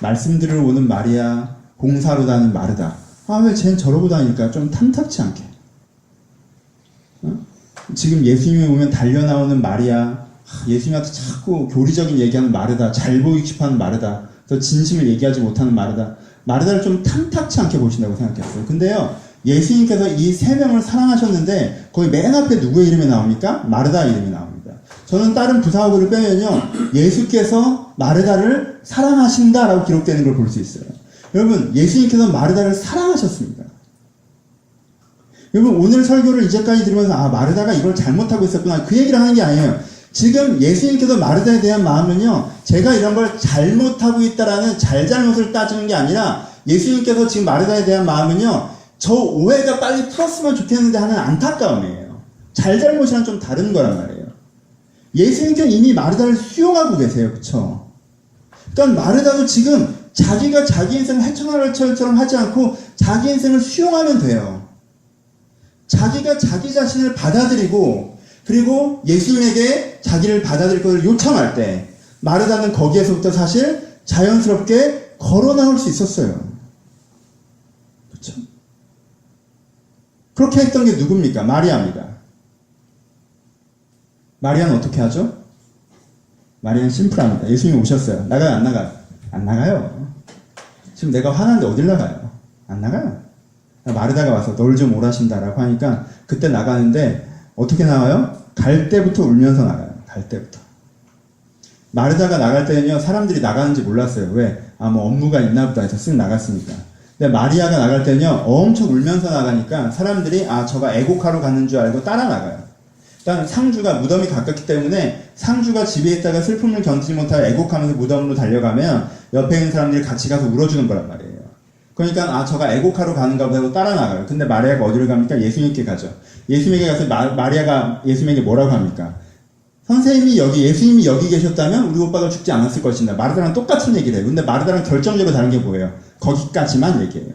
말씀 들으러 오는 마리아, 공사로 다니는 마르다. 아, 왜 쟨 저러고 다니니까 좀 탐탁치 않게. 지금 예수님이 오면 달려나오는 마리아, 예수님한테 자꾸 교리적인 얘기하는 마르다, 잘 보이고 싶어하는 마르다, 더 진심을 얘기하지 못하는 마르다, 마르다를 좀 탐탁치 않게 보신다고 생각했어요. 근데요, 예수님께서 이 세 명을 사랑하셨는데 거기 맨 앞에 누구의 이름이 나옵니까? 마르다 이름이 나옵니다. 저는 다른 부사어구를 빼면요, 예수께서 마르다를 사랑하신다라고 기록되는 걸 볼 수 있어요. 여러분, 예수님께서 마르다를 사랑하셨습니다. 여러분, 오늘 설교를 이제까지 들으면서 아, 마르다가 이걸 잘못하고 있었구나, 그 얘기를 하는 게 아니에요. 지금 예수님께서 마르다에 대한 마음은요, 제가 이런 걸 잘못하고 있다라는 잘잘못을 따지는 게 아니라, 예수님께서 지금 마르다에 대한 마음은요, 저 오해가 빨리 풀었으면 좋겠는데 하는 안타까움이에요. 잘잘못이랑 좀 다른 거란 말이에요. 예수님께서 이미 마르다를 수용하고 계세요. 그쵸? 그러니까 마르다도 지금 자기가 자기 인생을 헤쳐나갈 처럼 하지 않고 자기 인생을 수용하면 돼요. 자기가 자기 자신을 받아들이고, 그리고 예수님에게 자기를 받아들일 것을 요청할 때 마르다는 거기에서부터 사실 자연스럽게 걸어 나올 수 있었어요. 그렇죠? 그렇게 했던 게 누굽니까? 마리아입니다. 마리아는 어떻게 하죠? 마리아는 심플합니다. 예수님이 오셨어요. 나가요? 안 나가요? 안 나가요. 지금 내가 화나는데 어딜 나가요? 안 나가요. 마르다가 와서 널 좀 오라신다라고 하니까 그때 나가는데 어떻게 나와요? 갈 때부터 울면서 나가요. 갈 때부터. 마르다가 나갈 때는요, 사람들이 나가는지 몰랐어요. 왜? 아, 뭐 업무가 있나 보다 해서 쓱 나갔으니까. 근데 마리아가 나갈 때는요, 엄청 울면서 나가니까 사람들이 아, 저가 애곡하러 가는 줄 알고 따라 나가요. 일단 상주가 무덤이 가깝기 때문에 상주가 집에 있다가 슬픔을 견디지 못하여 애곡하면서 무덤으로 달려가면 옆에 있는 사람들이 같이 가서 울어주는 거란 말이에요. 그러니까 아, 저가 애곡하러 가는가 보다 하고 따라 나가요. 근데 마리아가 어디로 갑니까? 예수님께 가죠. 예수님에게 가서 마리아가 예수님에게 뭐라고 합니까? 선생님이 예수님이 여기 계셨다면 우리 오빠가 죽지 않았을 것이다. 마르다랑 똑같은 얘기를 해요. 근데 마르다랑 결정적으로 다른 게 뭐예요? 거기까지만 얘기해요.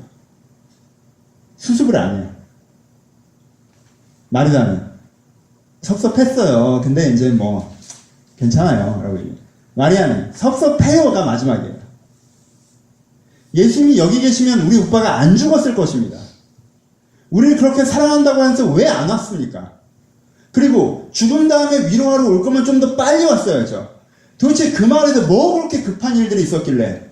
수습을 안 해요. 마르다는 섭섭했어요. 근데 이제 뭐 괜찮아요. 라고 얘기해요. 마리아는 섭섭해요가 마지막이에요. 예수님이 여기 계시면 우리 오빠가 안 죽었을 것입니다. 우리를 그렇게 사랑한다고 해서 왜 안 왔습니까? 그리고 죽은 다음에 위로하러 올 거면 좀 더 빨리 왔어야죠. 도대체 그 마을에서 뭐 그렇게 급한 일들이 있었길래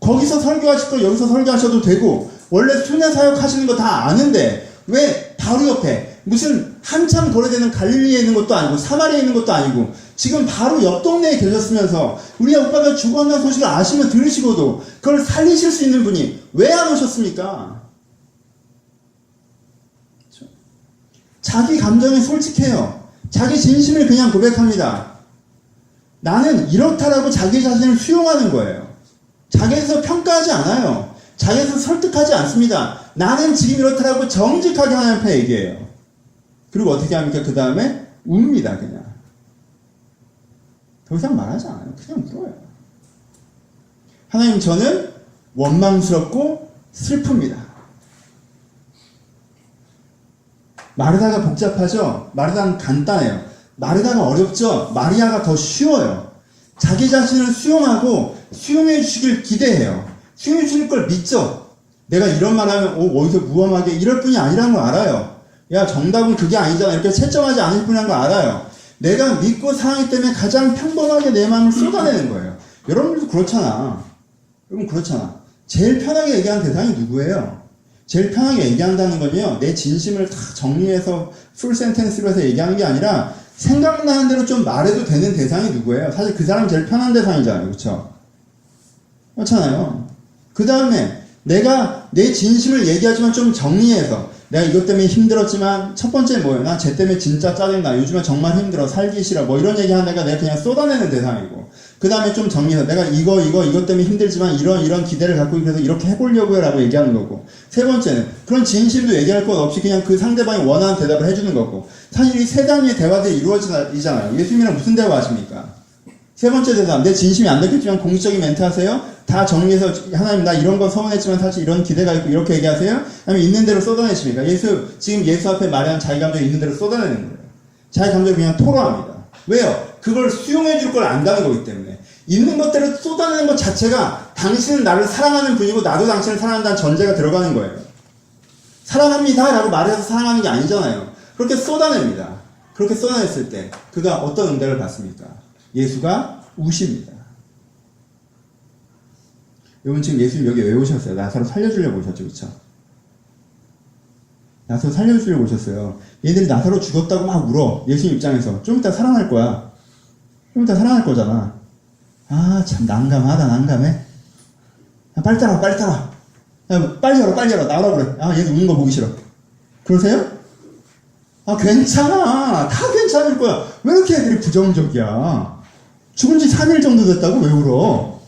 거기서 설교하실 걸 여기서 설교하셔도 되고 원래 순회 사역 하시는 거 다 아는데 왜 바로 옆에 무슨 한참 거래되는 갈릴리에 있는 것도 아니고 사마리아에 있는 것도 아니고 지금 바로 옆 동네에 계셨으면서 우리 오빠가 죽었다는 소식을 아시면 들으시고도 그걸 살리실 수 있는 분이 왜 안 오셨습니까? 자기 감정에 솔직해요. 자기 진심을 그냥 고백합니다. 나는 이렇다라고 자기 자신을 수용하는 거예요. 자기에서 평가하지 않아요. 자기에서 설득하지 않습니다. 나는 지금 이렇다라고 정직하게 하나님 앞에 얘기해요. 그리고 어떻게 합니까? 그 다음에 웁니다. 그냥. 더 이상 말하지 않아요. 그냥 울어요. 하나님, 저는 원망스럽고 슬픕니다. 마르다가 복잡하죠? 마르다는 간단해요. 마르다가 어렵죠? 마리아가 더 쉬워요. 자기 자신을 수용하고 수용해 주시길 기대해요. 수용해 주실 걸 믿죠? 내가 이런 말 하면 어디서 무엄하게 이럴 뿐이 아니라는 걸 알아요. 야, 정답은 그게 아니잖아. 이렇게 채점하지 않을 뿐이란 거 알아요. 내가 믿고 사랑하기 때문에 가장 평범하게 내 마음을 쏟아내는 거예요. 여러분들도 그렇잖아. 여러분 그렇잖아. 제일 편하게 얘기하는 대상이 누구예요? 제일 편하게 얘기한다는 건요, 내 진심을 다 정리해서 풀 센텐스로 해서 얘기하는 게 아니라 생각나는 대로 좀 말해도 되는 대상이 누구예요? 사실 그 사람이 제일 편한 대상이잖아요. 그렇죠? 그렇잖아요. 그 다음에 내가 내 진심을 얘기하지만 좀 정리해서 내가 이것 때문에 힘들었지만 첫 번째 뭐예요? 나 쟤 때문에 진짜 짜증나. 요즘에 정말 힘들어. 살기 싫어. 뭐 이런 얘기 하다가 내가 그냥 쏟아내는 대상이고, 그 다음에 좀 정리해서 내가 이것 때문에 힘들지만 이런 기대를 갖고 그래서 이렇게 해보려고요 라고 얘기하는 거고, 세 번째는 그런 진심도 얘기할 것 없이 그냥 그 상대방이 원하는 대답을 해주는 거고. 사실 이 세 단위의 대화들이 이루어지잖아요. 예수님이랑 무슨 대화 하십니까? 세 번째 대답, 내 진심이 안 느꼈지만 공식적인 멘트 하세요? 다 정리해서 하나님 나 이런 거 서운했지만 사실 이런 기대가 있고 이렇게 얘기하세요? 아니면 있는 대로 쏟아내십니까? 지금 예수 앞에 말하는 자기 감정이 있는 대로 쏟아내는 거예요. 자기 감정을 그냥 토로합니다. 왜요? 그걸 수용해 줄 걸 안다는 거기 때문에. 있는 것대로 쏟아내는 것 자체가 당신은 나를 사랑하는 분이고 나도 당신을 사랑한다는 전제가 들어가는 거예요. 사랑합니다 라고 말해서 사랑하는 게 아니잖아요. 그렇게 쏟아냅니다. 그렇게 쏟아냈을 때 그가 어떤 응답을 받습니까? 예수가 우십니다. 여러분 지금 예수님 여기 왜 오셨어요? 나사로 살려주려고 오셨죠, 그쵸? 나사로 살려주려고 오셨어요. 얘들이 나사로 죽었다고 막 울어. 예수님 입장에서 좀 이따 살아날 거야. 좀 이따 살아날 거잖아. 아, 참 난감하다. 난감해. 야, 빨리 따라와. 야, 빨리 열어. 나오라 그래. 아, 얘도 우는 거 보기 싫어. 그러세요? 아, 괜찮아. 다 괜찮을 거야. 왜 이렇게 애들이 부정적이야? 죽은 지 3일 정도 됐다고 왜 울어?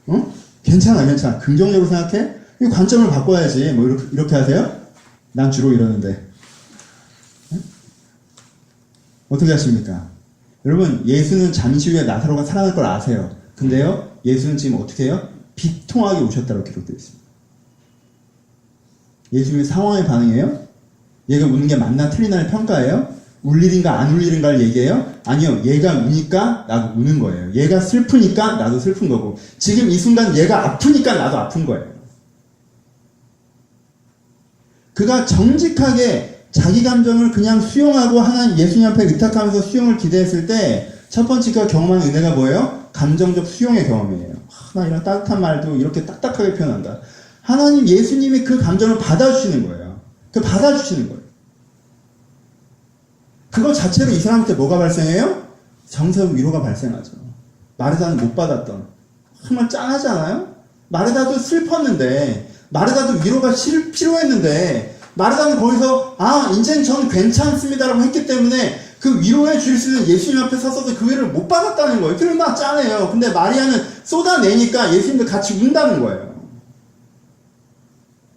어? 괜찮아. 긍정적으로 생각해? 이 관점을 바꿔야지. 뭐, 이렇게 하세요? 난 주로 이러는데. 응? 어떻게 하십니까? 여러분, 예수는 잠시 후에 나사로가 살아날 걸 아세요. 근데요, 예수는 지금 어떻게 해요? 비통하게 오셨다고 기록되어 있습니다. 예수님의 상황에 반응해요? 얘가 우는 게 맞나 틀리나를 평가해요? 울 일인가 안 울 일인가를 얘기해요? 아니요. 얘가 우니까 나도 우는 거예요. 얘가 슬프니까 나도 슬픈 거고, 지금 이 순간 얘가 아프니까 나도 아픈 거예요. 그가 정직하게 자기 감정을 그냥 수용하고 하나님 예수님 앞에 의탁하면서 수용을 기대했을 때 첫 번째 그가 경험한 은혜가 뭐예요? 감정적 수용의 경험이에요. 나 이런 따뜻한 말도 이렇게 딱딱하게 표현한다. 하나님 예수님이 그 감정을 받아주시는 거예요. 받아주시는 거예요. 그거 자체로 이 사람한테 뭐가 발생해요? 정서적 위로가 발생하죠. 마르다는 못 받았던. 정말 짠하지 않아요? 마르다도 슬펐는데, 마르다도 위로가 필요했는데, 마르다는 거기서 이젠 전 괜찮습니다라고 했기 때문에 그 위로해 줄 수 있는 예수님 앞에 섰어도 그 위로를 못 받았다는 거예요. 그러면 짠해요. 근데 마리아는 쏟아내니까 예수님도 같이 운다는 거예요.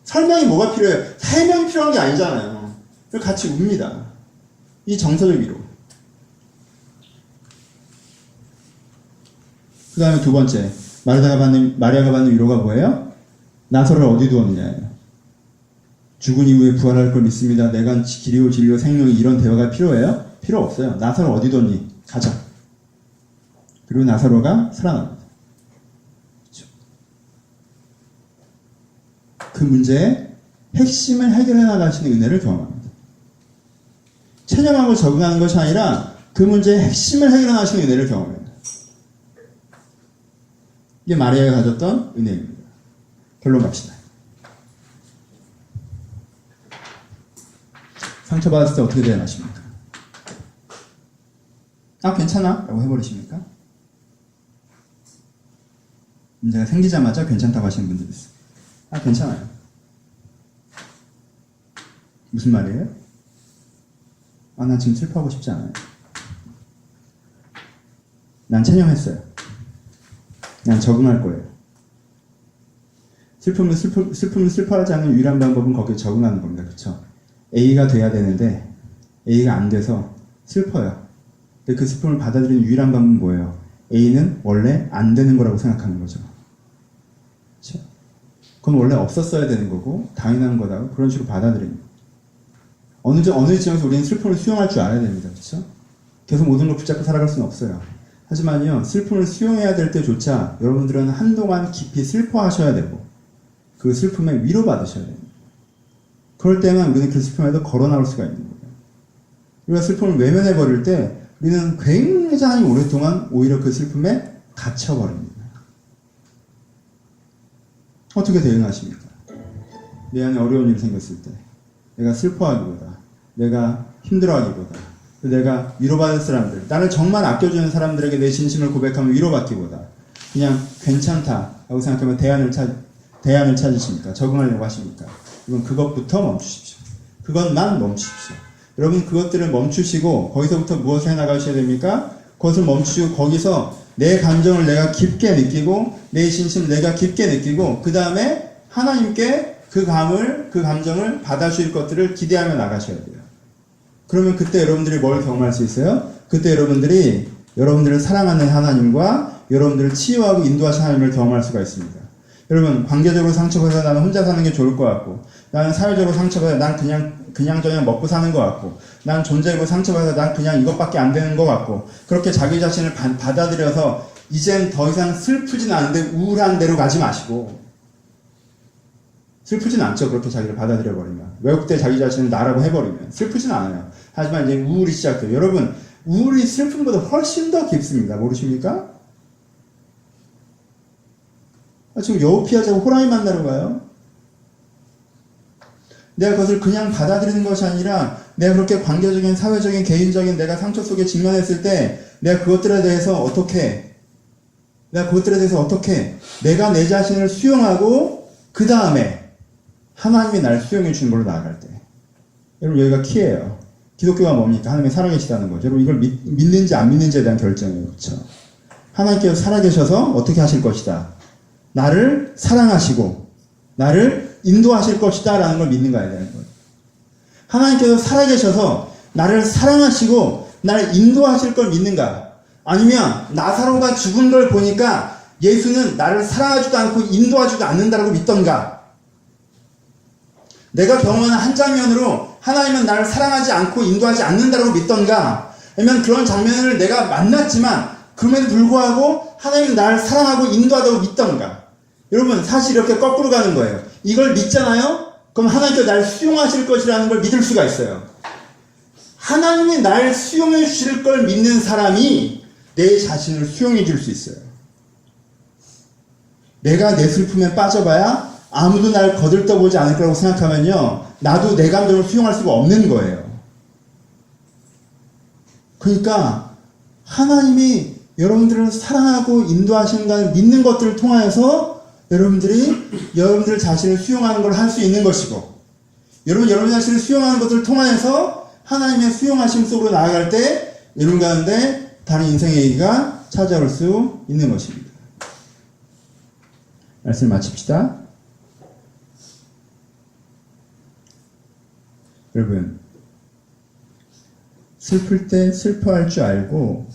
설명이 뭐가 필요해요? 해명이 필요한 게 아니잖아요. 그래서 같이 웁니다. 이 정서적 위로. 그 다음에 두 번째, 마리아가 받는 위로가 뭐예요? 나사로를 어디 두었느냐예요. 죽은 이후에 부활할 걸 믿습니다. 내가 길이요 진리요 생명이 이런 대화가 필요해요? 필요 없어요. 나사로 어디 뒀니? 가자. 그리고 나사로가 살아납니다. 그렇죠? 그 문제의 핵심을 해결해 나가시는 은혜를 경험합니다. 체념하고 적응하는 것이 아니라 그 문제의 핵심을 해결해 나가시는 은혜를 경험합니다. 이게 마리아가 가졌던 은혜입니다. 결론 갑시다. 상처받았을 때 어떻게 대응하십니까? 괜찮아? 라고 해버리십니까? 문제가 생기자마자 괜찮다고 하시는 분들이 있어요. 괜찮아요. 무슨 말이에요? 난 지금 슬퍼하고 싶지 않아요. 난 체념했어요. 난 적응할 거예요. 슬픔을 슬퍼하지 않는 유일한 방법은 거기에 적응하는 겁니다. 그쵸? A가 돼야 되는데 A가 안 돼서 슬퍼요. 근데 그 슬픔을 받아들이는 유일한 방법은 뭐예요? A는 원래 안 되는 거라고 생각하는 거죠. 그쵸? 그건 원래 없었어야 되는 거고 당연한 거다고 그런 식으로 받아들이는 거예요. 어느 지점에서 우리는 슬픔을 수용할 줄 알아야 됩니다. 그쵸? 계속 모든 걸 붙잡고 살아갈 수는 없어요. 하지만요, 슬픔을 수용해야 될 때조차 여러분들은 한동안 깊이 슬퍼하셔야 되고 그 슬픔에 위로받으셔야 됩니다. 그럴 때만 우리는 그 슬픔에도 걸어 나올 수가 있는 거예요. 우리가 슬픔을 외면해 버릴 때 우리는 굉장히 오랫동안 오히려 그 슬픔에 갇혀버립니다. 어떻게 대응하십니까? 내 안에 어려운 일이 생겼을 때 내가 슬퍼하기보다, 내가 힘들어하기보다, 내가 위로받을 사람들, 나를 정말 아껴주는 사람들에게 내 진심을 고백하면 위로받기보다 그냥 괜찮다라고 생각하면 대안을 찾으십니까? 적응하려고 하십니까? 이건 그것부터 멈추십시오. 그것만 멈추십시오. 여러분 그것들을 멈추시고 거기서부터 무엇을 해나가셔야 됩니까? 그것을 멈추시고 거기서 내 감정을 내가 깊게 느끼고 내 진심을 내가 깊게 느끼고 그 다음에 하나님께 그 감정을 받아주실 것들을 기대하며 나가셔야 돼요. 그러면 그때 여러분들이 뭘 경험할 수 있어요? 그때 여러분들이 여러분들을 사랑하는 하나님과 여러분들을 치유하고 인도하신 하나님을 경험할 수가 있습니다. 여러분 관계적으로 상처받아서 나는 혼자 사는 게 좋을 것 같고, 나는 사회적으로 상처받아서 난 그냥 먹고 사는 것 같고, 난 존재고 상처받아서 난 그냥 이것밖에 안 되는 것 같고, 그렇게 자기 자신을 받아들여서 이젠 더 이상 슬프진 않은데 우울한 데로 가지 마시고, 슬프진 않죠. 그렇게 자기를 받아들여 버리면, 외국대 자기 자신을 나라고 해버리면 슬프진 않아요. 하지만 이제 우울이 시작돼요. 여러분 우울이 슬픔보다 훨씬 더 깊습니다. 모르십니까? 지금 여우 피하자고 호랑이 만나러 가요? 내가 그것을 그냥 받아들이는 것이 아니라 내가 그렇게 관계적인, 사회적인, 개인적인 내가 상처 속에 직면했을 때 내가 그것들에 대해서 어떻게 내가 내 자신을 수용하고 그 다음에 하나님이 나를 수용해 주는 걸로 나아갈 때, 여러분 여기가 키예요. 기독교가 뭡니까? 하나님이 살아계시다는 거죠. 여러분 이걸 믿는지 안 믿는지에 대한 결정이에요. 그렇죠? 하나님께서 살아계셔서 어떻게 하실 것이다. 나를 사랑하시고 나를 인도하실 것이다 라는 걸 믿는 거야 되는 거예요. 하나님께서 살아계셔서 나를 사랑하시고 나를 인도하실 걸 믿는가? 아니면 나사로가 죽은 걸 보니까 예수는 나를 사랑하지도 않고 인도하지도 않는다라고 믿던가? 내가 경험하는 한 장면으로 하나님은 나를 사랑하지 않고 인도하지 않는다라고 믿던가? 아니면 그런 장면을 내가 만났지만 그럼에도 불구하고 하나님은 나를 사랑하고 인도하다고 믿던가? 여러분 사실 이렇게 거꾸로 가는 거예요. 이걸 믿잖아요? 그럼 하나님께서 나를 수용하실 것이라는 걸 믿을 수가 있어요. 하나님이 나를 수용해 주실 걸 믿는 사람이 내 자신을 수용해 줄 수 있어요. 내가 내 슬픔에 빠져봐야 아무도 날 거들떠보지 않을 거라고 생각하면요, 나도 내 감정을 수용할 수가 없는 거예요. 그러니까 하나님이 여러분들을 사랑하고 인도하신다는 믿는 것들을 통하여서 여러분들 자신을 수용하는 걸 할 수 있는 것이고, 여러분 자신을 수용하는 것들을 통하여서 하나님의 수용하심 속으로 나아갈 때 여러분 가운데 다른 인생의 얘기가 찾아올 수 있는 것입니다. 말씀 마칩시다. 여러분, 슬플 때 슬퍼할 줄 알고,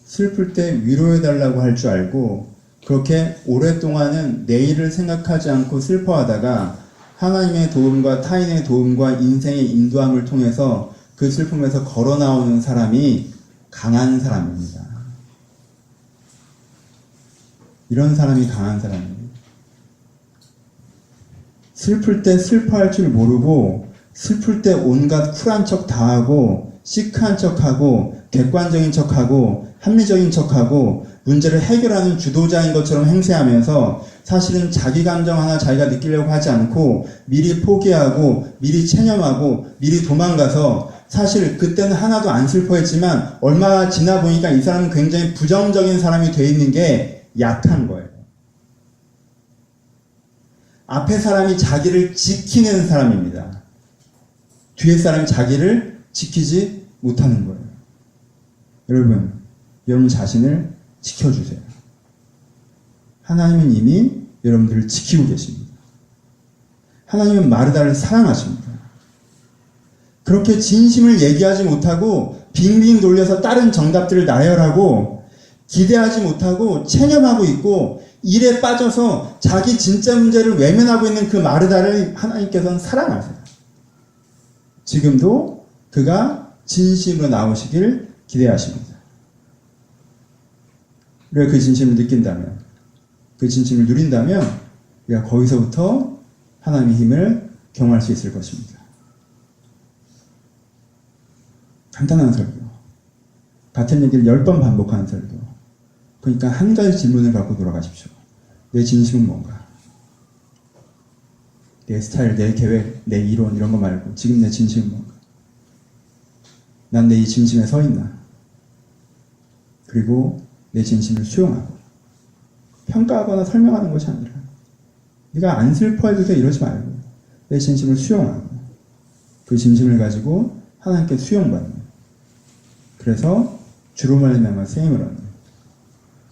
슬플 때 위로해달라고 할 줄 알고, 그렇게 오랫동안은 내일을 생각하지 않고 슬퍼하다가 하나님의 도움과 타인의 도움과 인생의 인도함을 통해서 그 슬픔에서 걸어 나오는 사람이 강한 사람입니다. 이런 사람이 강한 사람입니다. 슬플 때 슬퍼할 줄 모르고, 슬플 때 온갖 쿨한 척 다 하고, 시크한 척하고, 객관적인 척하고, 합리적인 척하고, 문제를 해결하는 주도자인 것처럼 행세하면서 사실은 자기 감정 하나 자기가 느끼려고 하지 않고 미리 포기하고 미리 체념하고 미리 도망가서, 사실 그때는 하나도 안 슬퍼했지만 얼마 지나 보니까 이 사람은 굉장히 부정적인 사람이 돼 있는 게 약한 거예요. 앞에 사람이 자기를 지키는 사람입니다. 뒤에 사람이 자기를 지키지 못하는 거예요. 여러분 자신을 지켜주세요. 하나님은 이미 여러분들을 지키고 계십니다. 하나님은 마르다를 사랑하십니다. 그렇게 진심을 얘기하지 못하고 빙빙 돌려서 다른 정답들을 나열하고 기대하지 못하고 체념하고 있고 일에 빠져서 자기 진짜 문제를 외면하고 있는 그 마르다를 하나님께서는 사랑하세요. 지금도 그가 진심으로 나오시길 기대하십니다. 우리가 그 진심을 느낀다면, 그 진심을 누린다면 우리가 거기서부터 하나님의 힘을 경험할 수 있을 것입니다. 간단한 설교. 같은 얘기를 10번 반복하는 설교. 그러니까 한 가지 질문을 갖고 돌아가십시오. 내 진심은 뭔가? 내 스타일, 내 계획, 내 이론 이런 거 말고 지금 내 진심은 뭔가? 난 내 이 진심에 서 있나? 그리고 내 진심을 수용하고 평가하거나 설명하는 것이 아니라 네가 안 슬퍼해도 돼 이러지 말고 내 진심을 수용하고 그 진심을 가지고 하나님께 수용받는, 그래서 주로 말미암아 쓰임을 얻는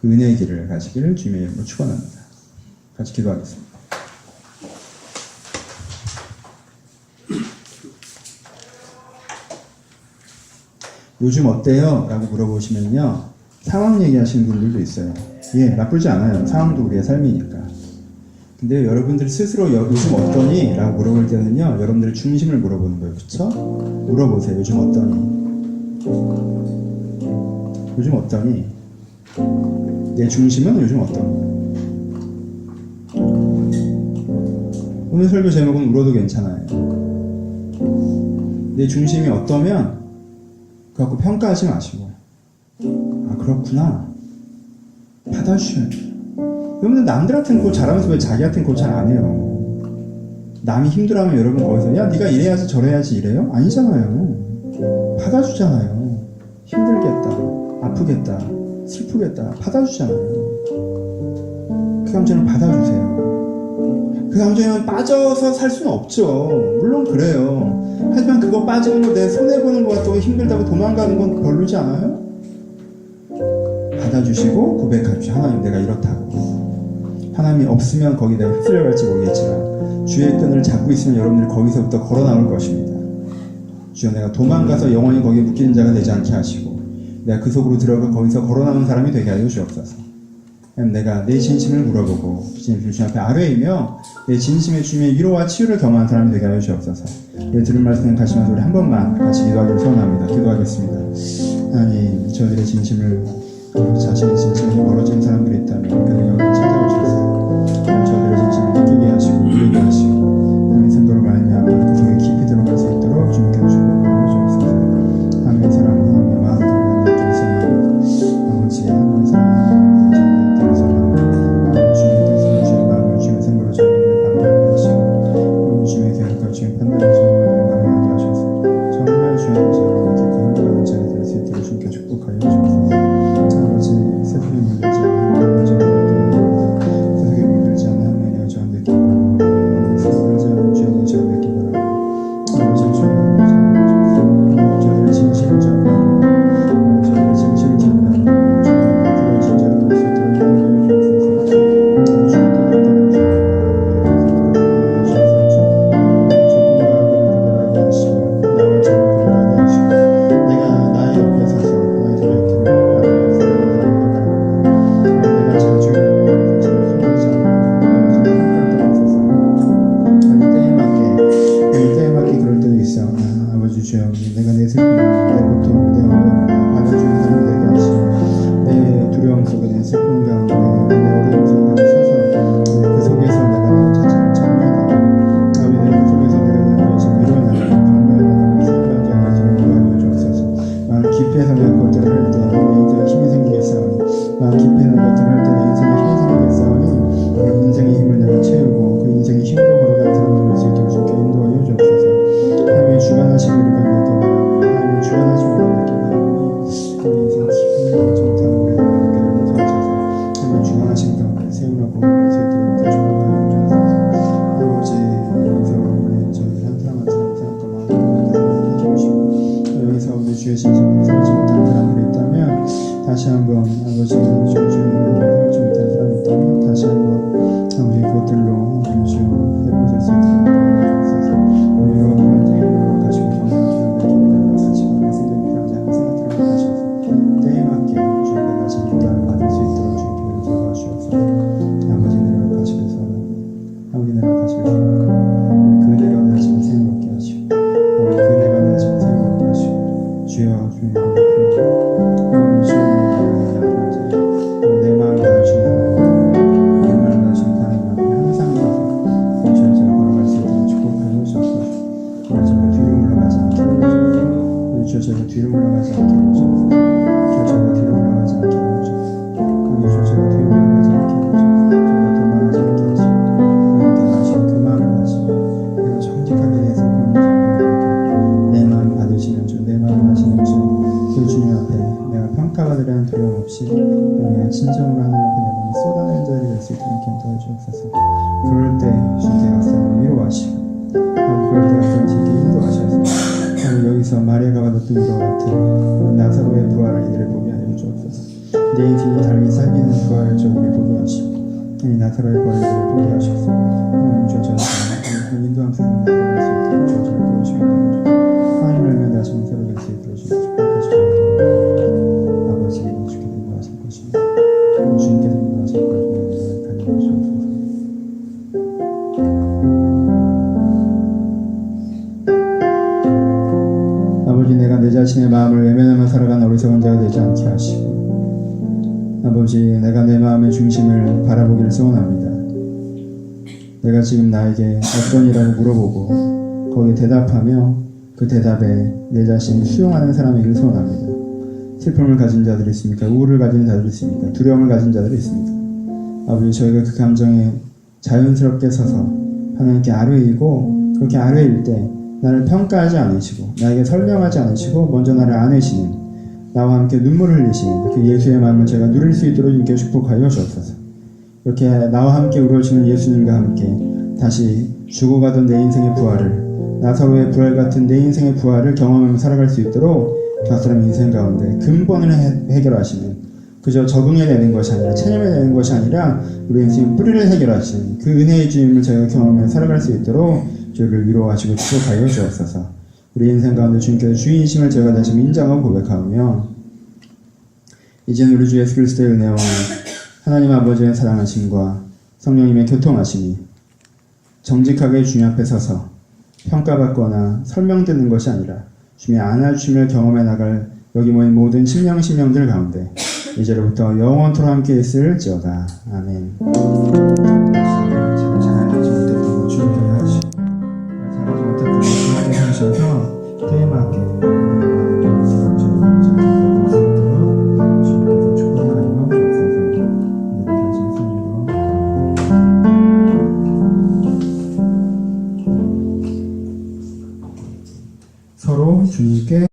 그 은혜의 길을 가시기를 주님의 이름으로 축원합니다. 같이 기도하겠습니다. 요즘 어때요? 라고 물어보시면요, 상황 얘기하시는 분들도 있어요. 예, 나쁘지 않아요. 상황도 우리의 삶이니까. 근데 여러분들 스스로 요즘 어떠니? 라고 물어볼 때는요, 여러분들의 중심을 물어보는 거예요. 그쵸? 물어보세요. 요즘 어떠니? 요즘 어떠니? 내 중심은 요즘 어떠니? 오늘 설교 제목은 울어도 괜찮아요. 내 중심이 어떠면 그 갖고 평가하지 마시고, 아 그렇구나, 받아주셔야 돼요. 여러분들 남들한테는 그거 잘하면서 왜 자기한테는 그거 잘 안 해요? 남이 힘들어하면 여러분 거기서 야 네가 이래야지 저래야지 이래요? 아니잖아요. 받아주잖아요. 힘들겠다, 아프겠다, 슬프겠다, 받아주잖아요. 그 감정을 받아주세요. 그 감정에 빠져서 살 수는 없죠. 물론 그래요. 하지만 그거 빠지는 거 내 손해보는 것 같다고 힘들다고 도망가는 건 별로지 않아요? 받아주시고 고백하십시오. 하나님 내가 이렇다고. 하나님이 없으면 거기 내가 휩쓸려갈지 모르겠지만 주의 끈을 잡고 있으면 여러분들이 거기서부터 걸어 나올 것입니다. 주여 내가 도망가서 영원히 거기에 묶이는 자가 되지 않게 하시고 내가 그 속으로 들어가 거기서 걸어 나오는 사람이 되게 하여 주옵소서. 내가 내 진심을 물어보고 주님 앞에 아뢰이며 내 진심의 주님의 위로와 치유를 경험한 사람이 되게 하여 주옵소서. 들은 말씀을 가시면서 우리 한 번만 같이 기도하기를 소원합니다. 기도하겠습니다. 하나님, 저들의 진심을, 자신의 진심이 멀어진 사람들이 있다면 그들을 여기 찾아오셔서 저들의 진심을 느끼게 하시고 누리게 하시고 하나님의 생도로 말미암아 그 속에 깊이 들어갈 수 있도록 주님께 축복하여 주옵소서. 하나님의 사랑, 하나님의 마음을 만나기 위해서 아버지 하나님의 사랑 주관하시기를 간절히 교체가 뒤로 올라가지 않게 해주셔서 교체가 뒤로 올라가지 않게 해주셔서 그리고 교체가 뒤로 올라가지 않게 해주셔서 저희가 도망하지 않게 하시고 하나님께 나시는 그 마음을 가지고 내가 정직하게 해서 그런 자들에게 내 마음 받으시는 주, 내 마음 하시는 주, 그 주님 앞에 내가 평가받으려는 두려움 없이 내가 진정으로 하나님 앞에 내가 쏟아낸 자리가 될 수 있도록 인도해 주옵소서. 그럴 때 주님께 가서 위로하시고 그럴 때 가서 주님께 인도하셔서 여기서 마리아가 받았던 위로 같은 나사로의 부활을 이들을 보게 하여 주옵소서. 내 인생이 달리 살리는 부활을 저들을 보게 하시고 이 나사로의 부활을 보게 하셔서 하나님 저를 그 인도함 속에 나아갈 수 있도록 저를 도우시옵소서. 하나님을 알면 다시 새로 될 수 있도록 주옵소서. 아버지 주께서 인도하실 것입니다. 주님께서 인도하실 것입니다. 달려 주옵소서. 아버지 내가 내 자신의 마음을 외면하며 살아가는 어리석은 자가 되지 않게 하시고 아버지 내가 내 마음의 중심을 바라보기를 소원합니다. 내가 지금 나에게 어떤 일이라고 물어보고 거기에 대답하며 그 대답에 내 자신을 수용하는 사람이기를 소원합니다. 슬픔을 가진 자들이 있습니까? 우울을 가진 자들이 있습니까? 두려움을 가진 자들이 있습니까? 아버지 저희가 그 감정에 자연스럽게 서서 하나님께 아뢰이고 그렇게 아뢰일 때 나를 평가하지 않으시고 나에게 설명하지 않으시고 먼저 나를 안으시는 나와 함께 눈물을 흘리시는 그 예수의 마음을 제가 누릴 수 있도록 주님께 축복하여 주옵소서. 이렇게 나와 함께 우러지는 예수님과 함께 다시 죽어가던 내 인생의 부활을 나사로의 부활 같은 내 인생의 부활을 경험하며 살아갈 수 있도록 그 사람 인생 가운데 근본을 해결하시는 그저 적응해내는 것이 아니라 체념해내는 것이 아니라 우리 인생의 뿌리를 해결하시는 그 은혜의 주님을 저희가 경험하며 살아갈 수 있도록 저희를 위로하시고 축복하여 주옵소서. 우리 인생 가운데 주님께서 주인이심을 저희가 다시 인정하고 고백하며 이제는 우리 주 예수 그리스도의 은혜와 하나님 아버지의 사랑하심과 성령님의 교통하심이 정직하게 주님 앞에 서서 평가받거나 설명듣는 것이 아니라 주님의 안아주심을 경험해 나갈 여기 모인 모든 심령들 가운데 이제로부터 영원토록 함께 있을지어다. 아멘. 잘하지 못했던 것 주님께 하시고 잘하지 못했던 것 주님께 하셔서 게임하게 주님께서 축복하여 주옵소서. 서로 주님께